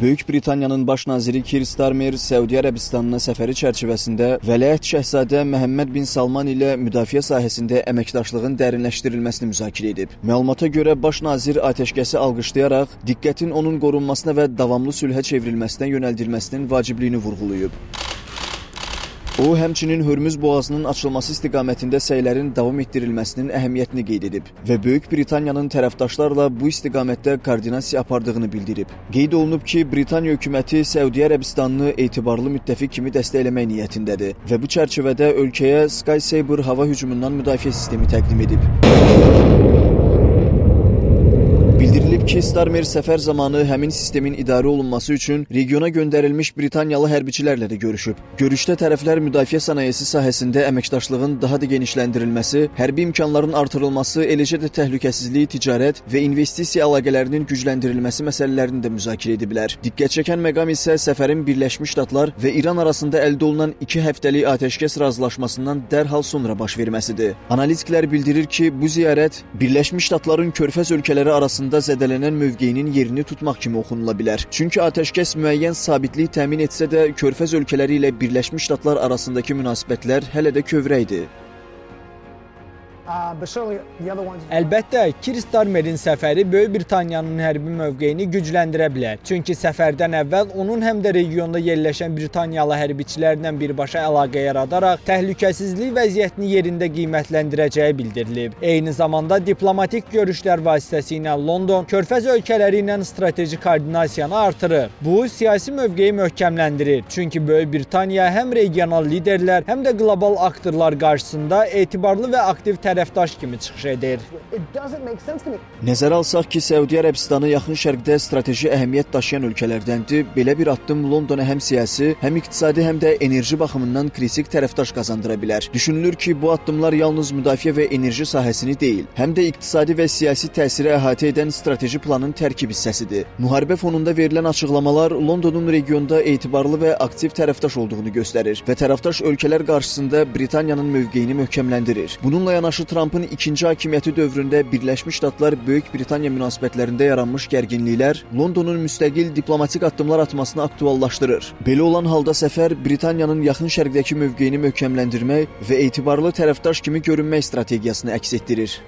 Böyük Britaniyanın baş naziri Keir Starmer Səudiyyə Ərəbistanına səfəri çərçivəsində Vəliəhd Şəhzadə Məhəmməd bin Salman ilə müdafiə sahəsində əməkdaşlığın dərinləşdirilməsini müzakirə edib. Məlumata görə baş nazir atəşkəsi alqışlayaraq diqqətin onun qorunmasına və davamlı sülhə çevrilməsinə yönəldilməsinin vacibliyini vurğulayıb. O, həmçinin Hörmüz boğazının açılması istiqamətində səylərin davam etdirilməsinin əhəmiyyətini qeyd edib və Böyük Britaniyanın tərəfdaşlarla bu istiqamətdə koordinasiya apardığını bildirib. Qeyd olunub ki, Britaniya hökuməti Səudiyyə Ərəbistanını etibarlı müttəfiq kimi dəstəkləmək niyyətindədir və bu çərçivədə ölkəyə Sky Sabre hava hücumundan müdafiə sistemi təqdim edib. Bildirilib ki, Starmer səfər zamanı həmin sistemin idarə olunması üçün regiona göndərilmiş Britaniyalı hərbiçilərlə də görüşüb. Görüşdə tərəflər müdafiə sənayesi sahəsində əməkdaşlığın daha da genişləndirilməsi, hərbi imkanların artırılması, eləcə də təhlükəsizlik, ticarət və investisiya əlaqələrinin gücləndirilməsi məsələlərini də müzakirə ediblər. Diqqət çəkən məqam isə səfərin Birləşmiş Ştatlar və İran arasında əldə olunan 2 həftəlik atəşkəs razılaşmasından dərhal sonra baş verməsidir. Analitiklər bildirir ki, bu ziyarət Birləşmiş Ştatların körfəz ölkələri arasında zədələnən mövqeyinin yerini tutmaq kimi oxunula bilər. Çünki atəşkəs müəyyən sabitlik təmin etsə də, körfəz ölkələri ilə Birləşmiş Ştatlar arasındakı münasibətlər hələ də kövrəkdir. Əlbəttə, Keir Starmerin səfəri Böyük Britaniyanın hərbi mövqeyini gücləndirə bilər. Çünki səfərdən əvvəl onun həm də regionda yerləşən Britaniyalı hərbiçilərlə birbaşa əlaqə yaradaraq təhlükəsizlik vəziyyətini yerində qiymətləndirəcəyi bildirilib. Eyni zamanda diplomatik görüşlər vasitəsilə London körfəz ölkələri ilə strateji koordinasiyanı artırır. Bu, siyasi mövqeyi möhkəmləndirir. Çünki Böyük Britaniya həm regional liderlər, həm də qlobal aktorlar qarşısında etibarlı və aktiv tərəfdaş kimi çıxış edir. Nəzərə alsaq ki, Səudiyyə Ərəbistanı yaxın şərqdə strateji əhəmiyyət daşıyan ölkələrdəndir. Belə bir addım Londona həm siyasi, həm iqtisadi, həm də enerji baxımından kritik tərəfdaş qazandıra bilər. Düşünülür ki, bu addımlar yalnız müdafiə və enerji sahəsini deyil, həm də iqtisadi və siyasi təsiri əhatə edən strateji planın tərkib hissəsidir. Müharibə fonunda verilən açıqlamalar Londonun regionda etibarlı və aktiv tərəfdaş olduğunu göstərir və tərəfdaş ölkələr qarşısında Britaniyanın mövqeyini möhkəmləndirir. Bununla yanaşı Trumpın ikinci hakimiyyəti dövründə Birləşmiş Ştatlar Böyük Britaniya münasibətlərində yaranmış gərginliklər Londonun müstəqil diplomatik addımlar atmasını aktuallaşdırır. Belə olan halda səfər Britaniyanın yaxın şərqdəki mövqeyini möhkəmləndirmək və etibarlı tərəfdaş kimi görünmək strategiyasını əks etdirir.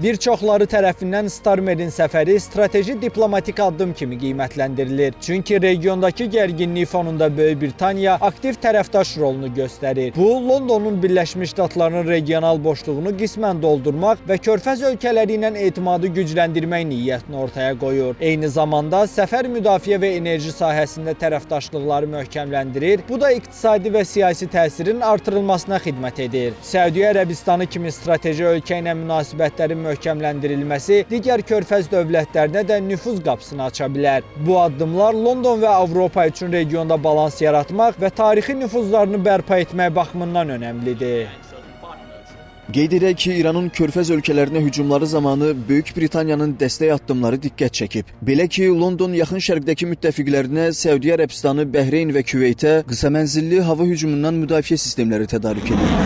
Bir çoxları tərəfindən Starmerin səfəri strateji diplomatik addım kimi qiymətləndirilir. Çünki regiondakı gərginlik fonunda Böyük Britaniya aktiv tərəfdaş rolunu göstərir. Bu, Londonun Birləşmiş Ştatlarının regional boşluğunu qismən doldurmaq və körfəz ölkələri ilə etimadı gücləndirmək niyyətini ortaya qoyur. Eyni zamanda səfər müdafiə və enerji sahəsində tərəfdaşlıqları möhkəmləndirir. Bu da iqtisadi və siyasi təsirin artırılmasına xidmət edir. Səudiyyə Ərəbistanı kimi strateji ölkə ilə münasibətlərin möhkəmləndirilməsi digər körfəz dövlətlərinə də nüfuz qapısını aça bilər. Bu addımlar London və Avropa üçün regionda balans yaratmaq və tarixi nüfuzlarını bərpa etmək baxımından önəmlidir. Qeyd edək ki, İranın körfəz ölkələrinə hücumları zamanı Böyük Britaniyanın dəstək addımları diqqət çəkib. Belə ki, London yaxın şərqdəki müttəfiqlərinə Səudiyyə Ərəbistanı, Bəhreyn və Küveytə qısa mənzilli hava hücumundan müdafiə sistemləri tədarük edir.